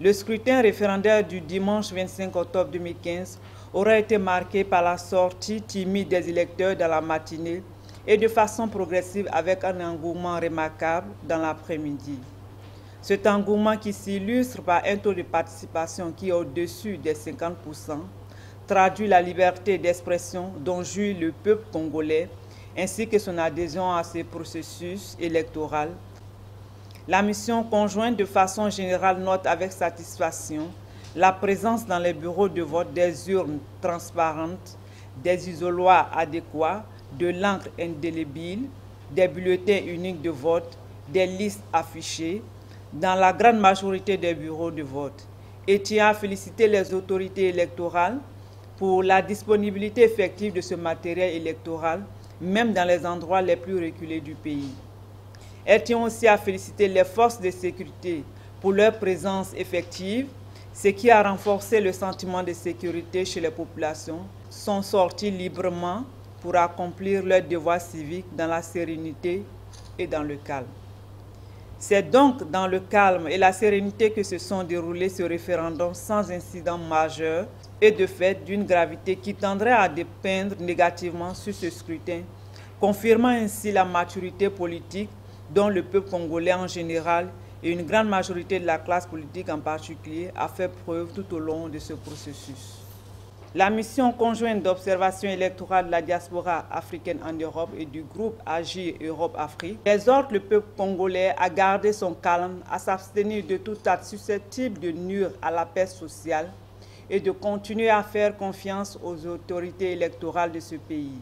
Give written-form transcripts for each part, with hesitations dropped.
Le scrutin référendaire du dimanche 25 octobre 2015 aura été marqué par la sortie timide des électeurs dans la matinée et de façon progressive avec un engouement remarquable dans l'après-midi. Cet engouement qui s'illustre par un taux de participation qui est au-dessus des 50% traduit la liberté d'expression dont jouit le peuple congolais ainsi que son adhésion à ce processus électoral. La mission conjointe de façon générale note avec satisfaction la présence dans les bureaux de vote des urnes transparentes, des isoloirs adéquats, de l'encre indélébile, des bulletins uniques de vote, des listes affichées dans la grande majorité des bureaux de vote. Et tient à féliciter les autorités électorales pour la disponibilité effective de ce matériel électoral, même dans les endroits les plus reculés du pays. Elle tient aussi à féliciter les forces de sécurité pour leur présence effective, ce qui a renforcé le sentiment de sécurité chez les populations, sont sortis librement pour accomplir leurs devoirs civiques dans la sérénité et dans le calme. C'est donc dans le calme et la sérénité que se sont déroulés ce référendum sans incident majeur et de fait d'une gravité qui tendrait à dépeindre négativement sur ce scrutin, confirmant ainsi la maturité politique dont le peuple congolais en général et une grande majorité de la classe politique en particulier a fait preuve tout au long de ce processus. La mission conjointe d'observation électorale de la diaspora africaine en Europe et du groupe Agir Europe-Afrique exhorte le peuple congolais à garder son calme, à s'abstenir de tout acte susceptible de nuire à la paix sociale et de continuer à faire confiance aux autorités électorales de ce pays.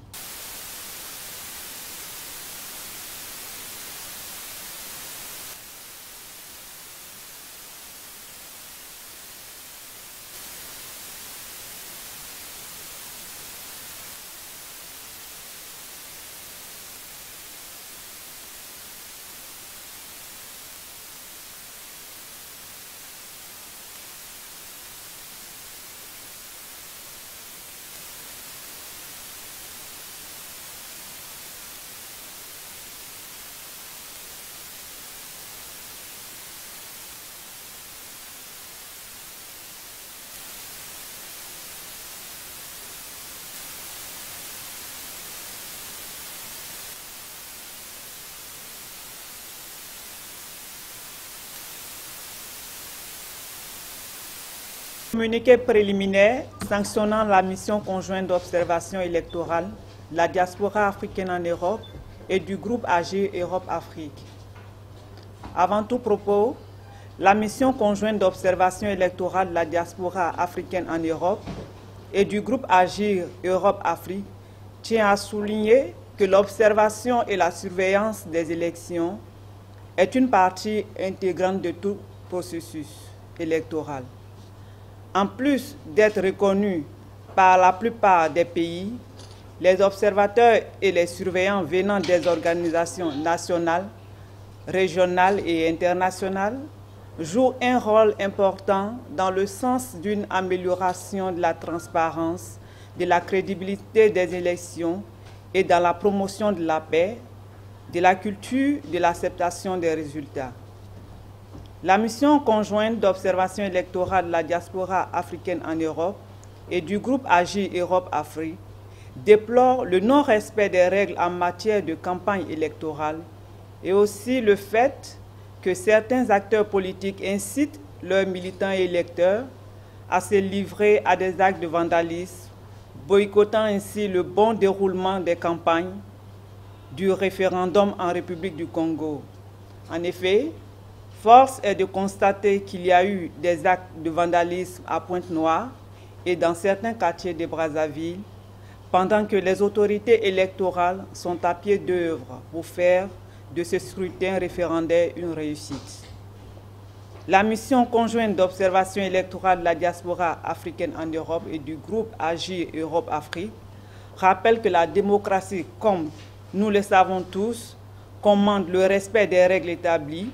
Communiqué préliminaire sanctionnant la mission conjointe d'observation électorale de la diaspora africaine en Europe et du groupe Agir Europe-Afrique. Avant tout propos, la mission conjointe d'observation électorale de la diaspora africaine en Europe et du groupe Agir Europe-Afrique tient à souligner que l'observation et la surveillance des élections est une partie intégrante de tout processus électoral. En plus d'être reconnus par la plupart des pays, les observateurs et les surveillants venant des organisations nationales, régionales et internationales jouent un rôle important dans le sens d'une amélioration de la transparence, de la crédibilité des élections et dans la promotion de la paix, de la culture de l'acceptation des résultats. La mission conjointe d'observation électorale de la diaspora africaine en Europe et du groupe Agir Europe-Afrique déplore le non-respect des règles en matière de campagne électorale et aussi le fait que certains acteurs politiques incitent leurs militants et électeurs à se livrer à des actes de vandalisme, boycottant ainsi le bon déroulement des campagnes du référendum en République du Congo. En effet, force est de constater qu'il y a eu des actes de vandalisme à Pointe-Noire et dans certains quartiers de Brazzaville, pendant que les autorités électorales sont à pied d'œuvre pour faire de ce scrutin référendaire une réussite. La mission conjointe d'observation électorale de la diaspora africaine en Europe et du groupe Agir Europe-Afrique rappelle que la démocratie, comme nous le savons tous, commande le respect des règles établies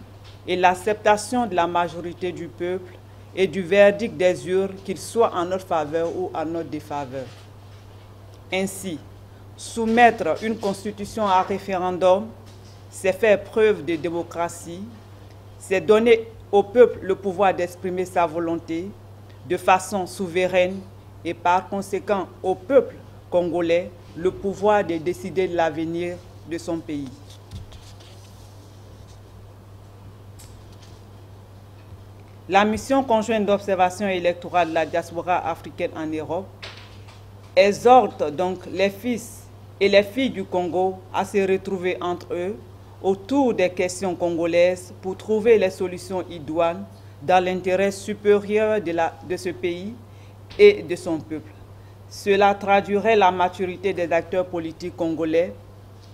et l'acceptation de la majorité du peuple et du verdict des urnes, qu'il soit en notre faveur ou en notre défaveur. Ainsi, soumettre une constitution à référendum, c'est faire preuve de démocratie, c'est donner au peuple le pouvoir d'exprimer sa volonté de façon souveraine et par conséquent au peuple congolais le pouvoir de décider de l'avenir de son pays. La mission conjointe d'observation électorale de la diaspora africaine en Europe exhorte donc les fils et les filles du Congo à se retrouver entre eux autour des questions congolaises pour trouver les solutions idoines dans l'intérêt supérieur de ce pays et de son peuple. Cela traduirait la maturité des acteurs politiques congolais,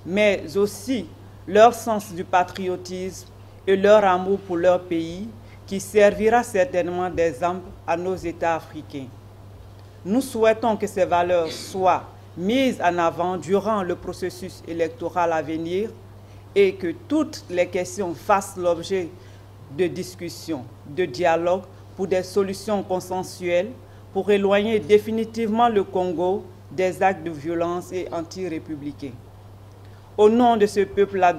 mais aussi leur sens du patriotisme et leur amour pour leur pays, qui servira certainement d'exemple à nos États africains. Nous souhaitons que ces valeurs soient mises en avant durant le processus électoral à venir et que toutes les questions fassent l'objet de discussions, de dialogues pour des solutions consensuelles pour éloigner définitivement le Congo des actes de violence et anti-républicains. Au nom de ce peuple-là,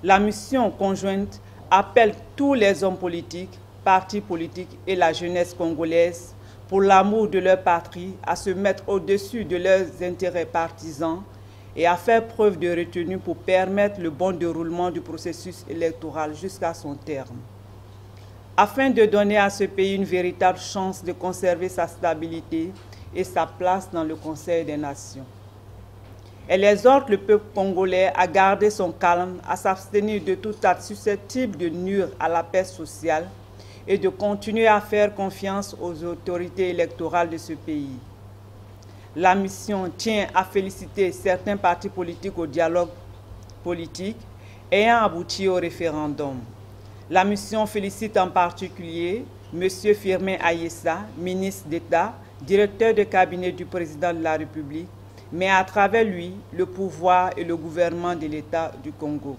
la mission conjointe appelle tous les hommes politiques, partis politiques et la jeunesse congolaise pour l'amour de leur patrie à se mettre au-dessus de leurs intérêts partisans et à faire preuve de retenue pour permettre le bon déroulement du processus électoral jusqu'à son terme. Afin de donner à ce pays une véritable chance de conserver sa stabilité et sa place dans le Conseil des Nations. Elle exhorte le peuple congolais à garder son calme, à s'abstenir de tout acte susceptible de nuire à la paix sociale et de continuer à faire confiance aux autorités électorales de ce pays. La mission tient à féliciter certains partis politiques au dialogue politique ayant abouti au référendum. La mission félicite en particulier M. Firmin Ayessa, ministre d'État, directeur de cabinet du président de la République, mais à travers lui, le pouvoir et le gouvernement de l'État du Congo,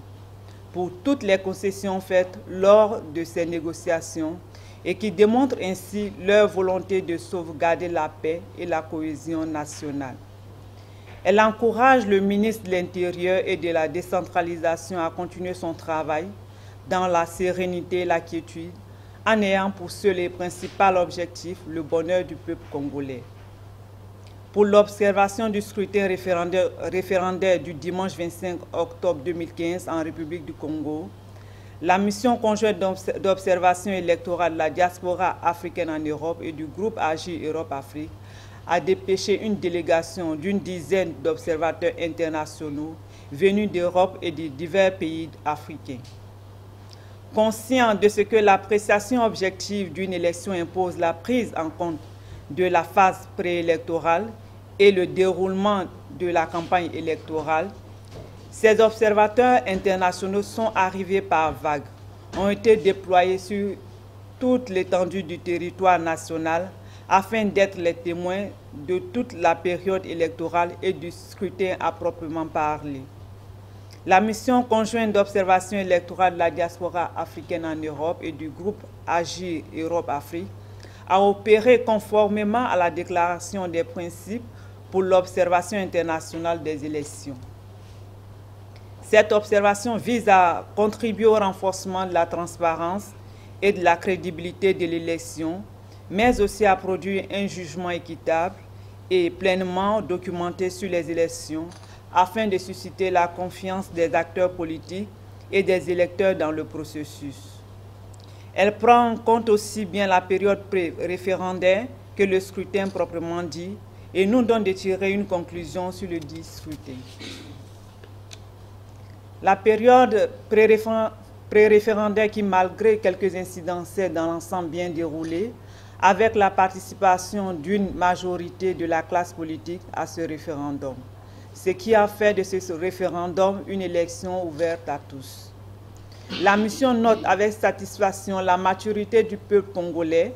pour toutes les concessions faites lors de ces négociations et qui démontrent ainsi leur volonté de sauvegarder la paix et la cohésion nationale. Elle encourage le ministre de l'Intérieur et de la décentralisation à continuer son travail dans la sérénité et la quiétude, en ayant pour seul et principal objectif le bonheur du peuple congolais. Pour l'observation du scrutin référendaire du dimanche 25 octobre 2015 en République du Congo, la mission conjointe d'observation électorale de la diaspora africaine en Europe et du groupe AGI Europe-Afrique a dépêché une délégation d'une dizaine d'observateurs internationaux venus d'Europe et de divers pays africains. Conscient de ce que l'appréciation objective d'une élection impose la prise en compte de la phase préélectorale et le déroulement de la campagne électorale, ces observateurs internationaux sont arrivés par vagues, ont été déployés sur toute l'étendue du territoire national afin d'être les témoins de toute la période électorale et du scrutin à proprement parler. La mission conjointe d'observation électorale de la diaspora africaine en Europe et du groupe AGI Europe-Afrique a opéré conformément à la déclaration des principes pour l'observation internationale des élections. Cette observation vise à contribuer au renforcement de la transparence et de la crédibilité de l'élection, mais aussi à produire un jugement équitable et pleinement documenté sur les élections afin de susciter la confiance des acteurs politiques et des électeurs dans le processus. Elle prend en compte aussi bien la période pré-référendaire que le scrutin proprement dit et nous donne de tirer une conclusion sur le dit scrutin. La période pré-référendaire qui, malgré quelques incidents, s'est dans l'ensemble bien déroulée, avec la participation d'une majorité de la classe politique à ce référendum, ce qui a fait de ce référendum une élection ouverte à tous. La mission note avec satisfaction la maturité du peuple congolais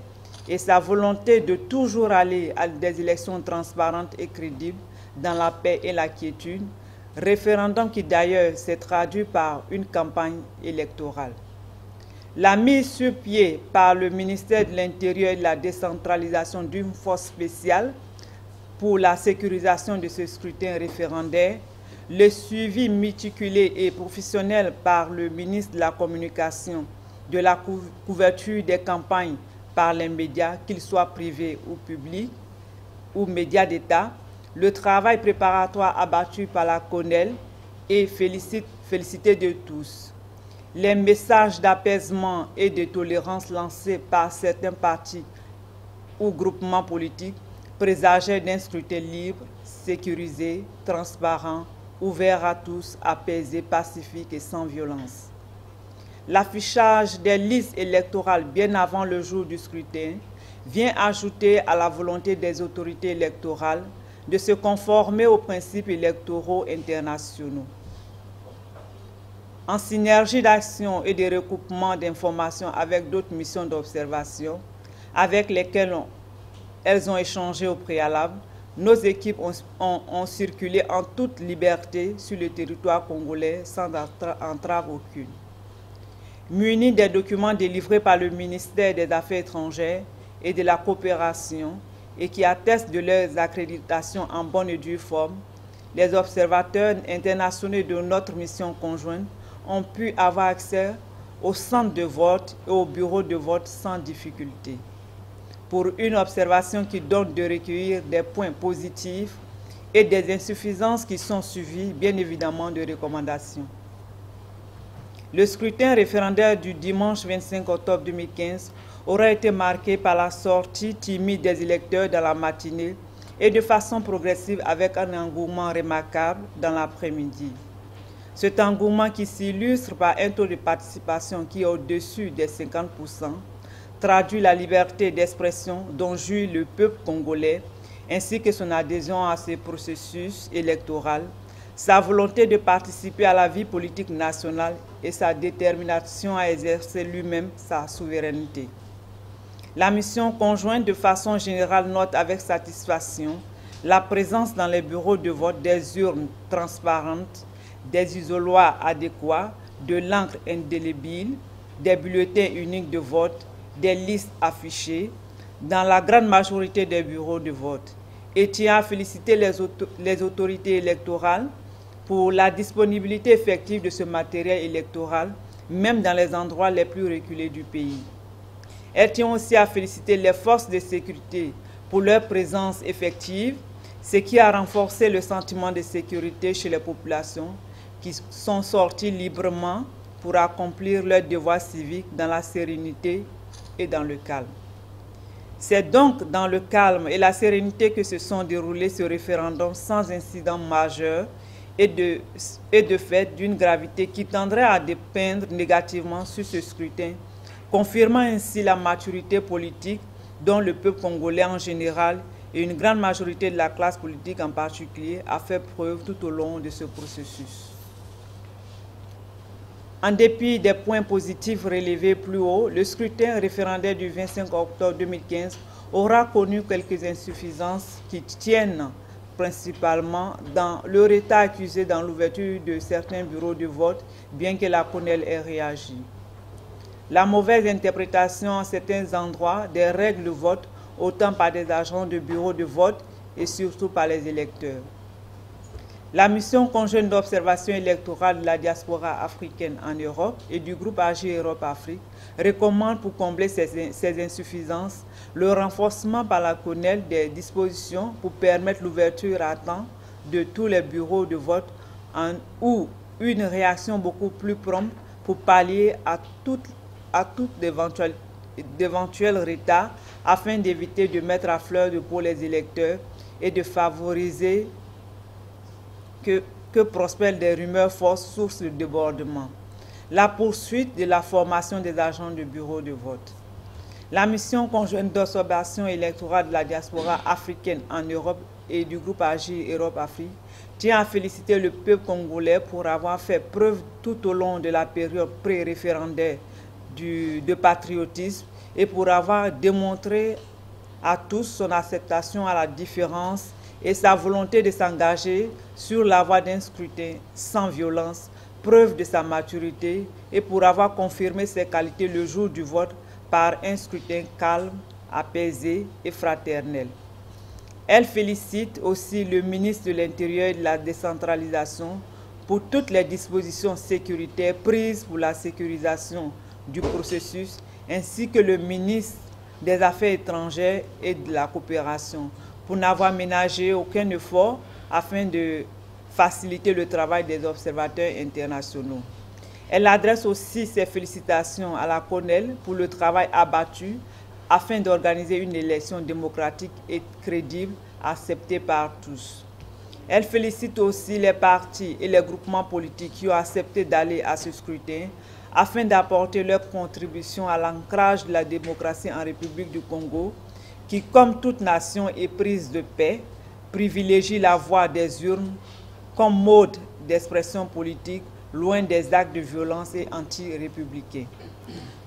et sa volonté de toujours aller à des élections transparentes et crédibles dans la paix et la quiétude, référendum qui d'ailleurs s'est traduit par une campagne électorale. La mise sur pied par le ministère de l'Intérieur et de la décentralisation d'une force spéciale pour la sécurisation de ce scrutin référendaire, le suivi méticuleux et professionnel par le ministre de la Communication de la couverture des campagnes par les médias, qu'ils soient privés ou publics, ou médias d'État, le travail préparatoire abattu par la CONEL est félicité de tous. Les messages d'apaisement et de tolérance lancés par certains partis ou groupements politiques présageaient d'un scrutin libre, sécurisé, transparent, ouvert à tous, apaisé, pacifique et sans violence. L'affichage des listes électorales bien avant le jour du scrutin vient ajouter à la volonté des autorités électorales de se conformer aux principes électoraux internationaux. En synergie d'action et de recoupement d'informations avec d'autres missions d'observation avec lesquelles elles ont échangé au préalable, nos équipes ont circulé en toute liberté sur le territoire congolais sans entrave aucune. Munis des documents délivrés par le ministère des Affaires étrangères et de la coopération et qui attestent de leurs accréditations en bonne et due forme, les observateurs internationaux de notre mission conjointe ont pu avoir accès au centre de vote et au bureau de vote sans difficulté. Pour une observation qui donne de recueillir des points positifs et des insuffisances qui sont suivies, bien évidemment, de recommandations. Le scrutin référendaire du dimanche 25 octobre 2015 aura été marqué par la sortie timide des électeurs dans la matinée et de façon progressive avec un engouement remarquable dans l'après-midi. Cet engouement qui s'illustre par un taux de participation qui est au-dessus des 50% traduit la liberté d'expression dont jouit le peuple congolais ainsi que son adhésion à ce processus électoral, sa volonté de participer à la vie politique nationale et sa détermination à exercer lui-même sa souveraineté. La mission conjointe de façon générale note avec satisfaction la présence dans les bureaux de vote des urnes transparentes, des isoloirs adéquats, de l'encre indélébile, des bulletins uniques de vote, des listes affichées dans la grande majorité des bureaux de vote et tient à féliciter les autorités électorales pour la disponibilité effective de ce matériel électoral, même dans les endroits les plus reculés du pays. Elle tient aussi à féliciter les forces de sécurité pour leur présence effective, ce qui a renforcé le sentiment de sécurité chez les populations qui sont sorties librement pour accomplir leurs devoirs civiques dans la sérénité et dans le calme. C'est donc dans le calme et la sérénité que se sont déroulés ce référendum sans incident majeur et de fait d'une gravité qui tendrait à dépeindre négativement sur ce scrutin, confirmant ainsi la maturité politique dont le peuple congolais en général et une grande majorité de la classe politique en particulier a fait preuve tout au long de ce processus. En dépit des points positifs relevés plus haut, le scrutin référendaire du 25 octobre 2015 aura connu quelques insuffisances qui tiennent principalement dans le retard accusé dans l'ouverture de certains bureaux de vote, bien que la CONEL ait réagi. La mauvaise interprétation en certains endroits des règles de vote, autant par des agents de bureaux de vote et surtout par les électeurs. La mission conjointe d'observation électorale de la diaspora africaine en Europe et du groupe AG Europe-Afrique recommande pour combler ces insuffisances le renforcement par la CONEL des dispositions pour permettre l'ouverture à temps de tous les bureaux de vote ou une réaction beaucoup plus prompte pour pallier à tout d'éventuels retards afin d'éviter de mettre à fleur de peau les électeurs et de favoriser que prospèrent des rumeurs fausses sources de débordement. La poursuite de la formation des agents de bureau de vote. La mission conjointe d'observation électorale de la diaspora africaine en Europe et du groupe AG Europe-Afrique tient à féliciter le peuple congolais pour avoir fait preuve tout au long de la période pré-référendaire de patriotisme et pour avoir démontré à tous son acceptation à la différence et sa volonté de s'engager sur la voie d'un scrutin sans violence, preuve de sa maturité, et pour avoir confirmé ses qualités le jour du vote par un scrutin calme, apaisé et fraternel. Elle félicite aussi le ministre de l'Intérieur et de la décentralisation pour toutes les dispositions sécuritaires prises pour la sécurisation du processus, ainsi que le ministre des Affaires étrangères et de la coopération, pour n'avoir ménagé aucun effort afin de faciliter le travail des observateurs internationaux. Elle adresse aussi ses félicitations à la CONEL pour le travail abattu afin d'organiser une élection démocratique et crédible acceptée par tous. Elle félicite aussi les partis et les groupements politiques qui ont accepté d'aller à ce scrutin afin d'apporter leur contribution à l'ancrage de la démocratie en République du Congo, qui, comme toute nation éprise de paix, privilégie la voix des urnes comme mode d'expression politique, loin des actes de violence et anti-républicains.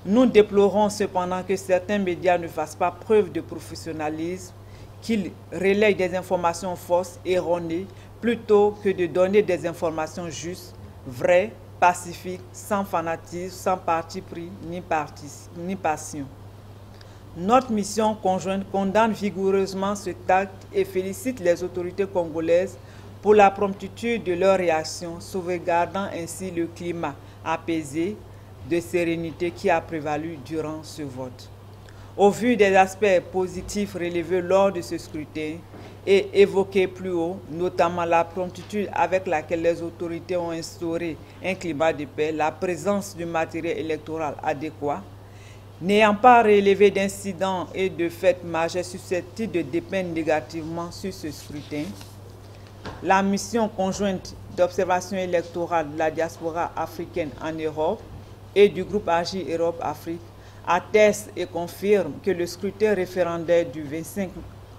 Nous déplorons cependant que certains médias ne fassent pas preuve de professionnalisme, qu'ils relayent des informations fausses, erronées, plutôt que de donner des informations justes, vraies, pacifiques, sans fanatisme, sans parti pris ni passion. Notre mission conjointe condamne vigoureusement cet acte et félicite les autorités congolaises pour la promptitude de leur réaction, sauvegardant ainsi le climat apaisé de sérénité qui a prévalu durant ce vote. Au vu des aspects positifs relevés lors de ce scrutin et évoqués plus haut, notamment la promptitude avec laquelle les autorités ont instauré un climat de paix, la présence du matériel électoral adéquat, n'ayant pas relevé d'incidents et de faits majeurs susceptibles de dépeindre négativement sur ce scrutin, la mission conjointe d'observation électorale de la diaspora africaine en Europe et du groupe AGI Europe-Afrique atteste et confirme que le scrutin référendaire du 25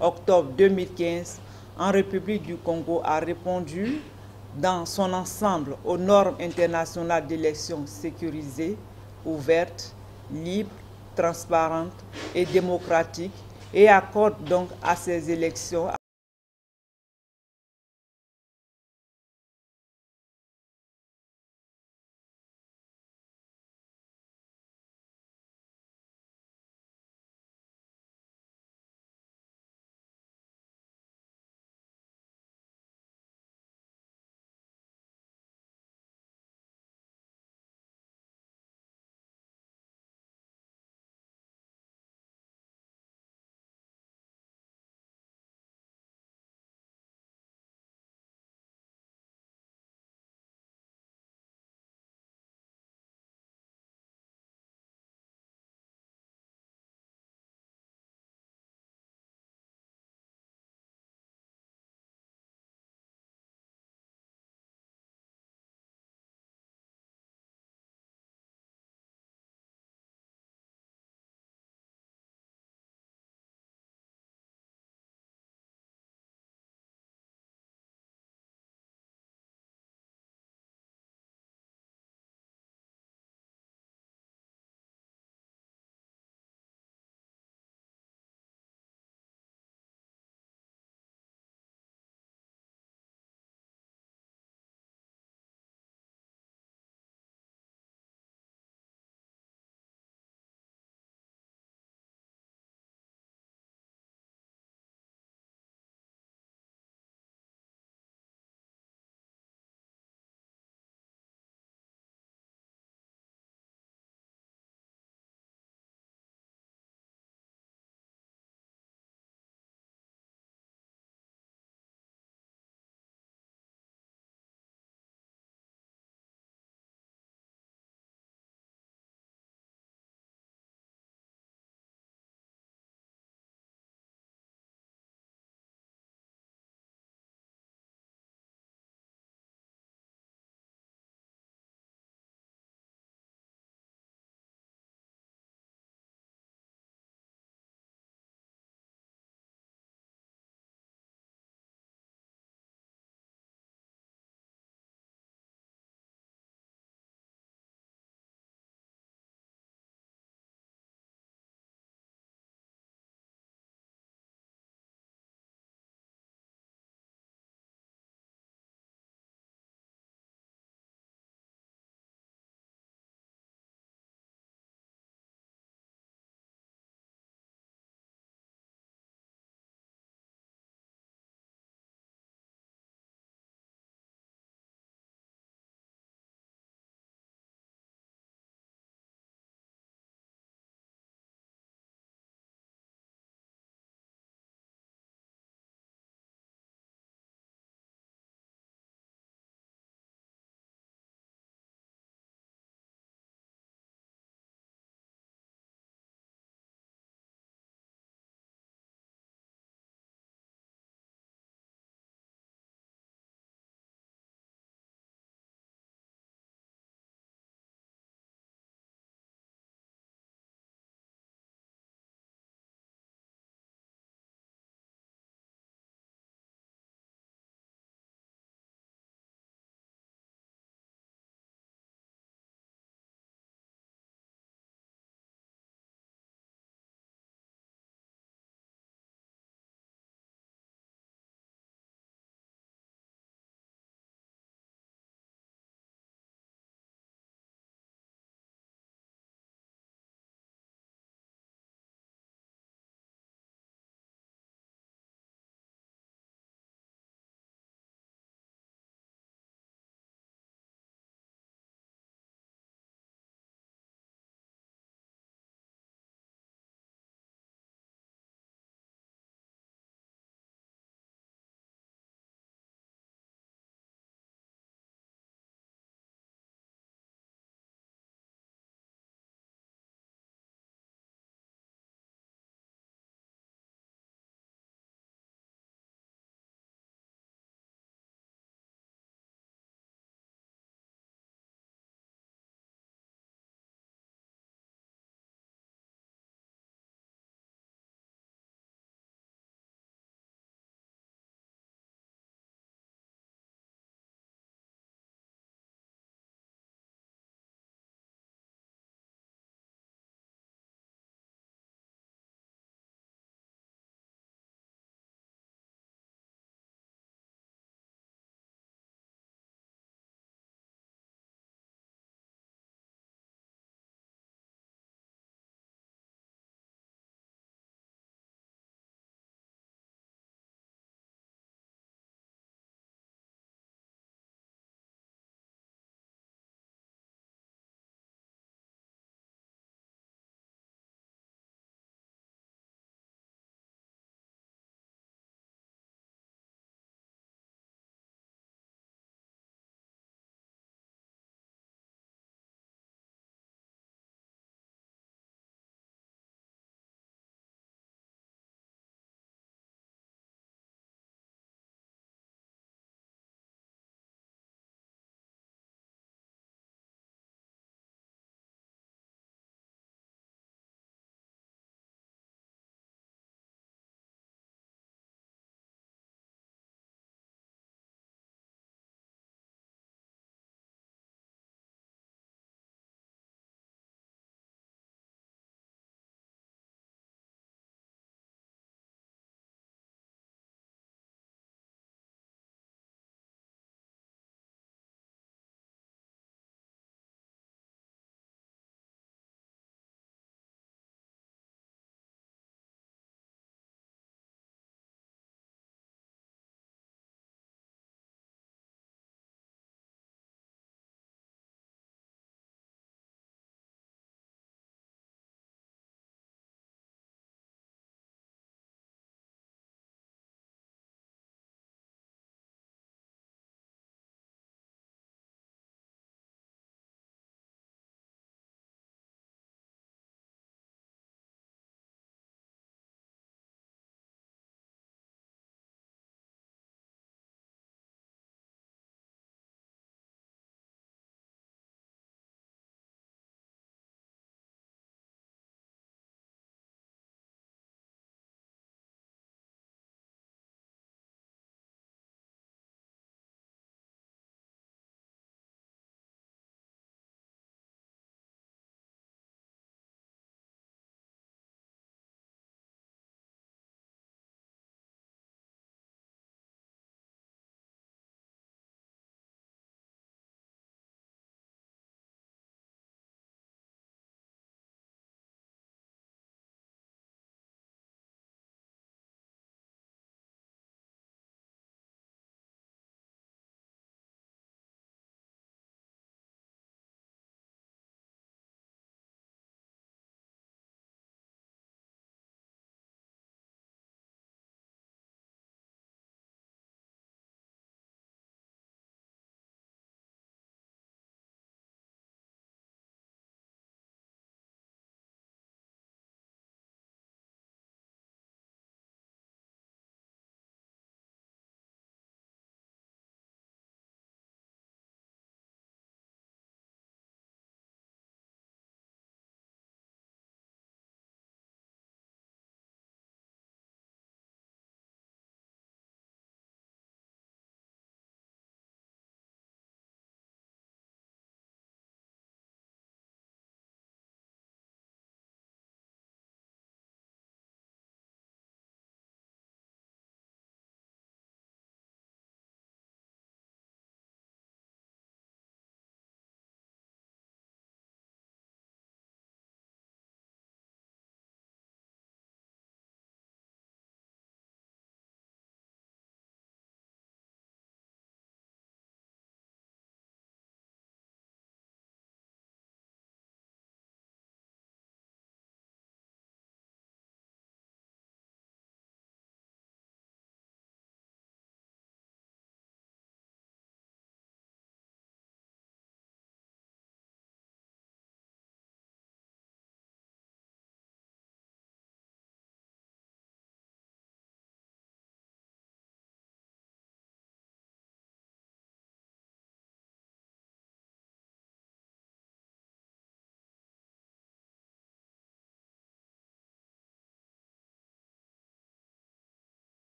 octobre 2015 en République du Congo a répondu dans son ensemble aux normes internationales d'élections sécurisées, ouvertes, libres, transparentes et démocratiques et accorde donc à ces élections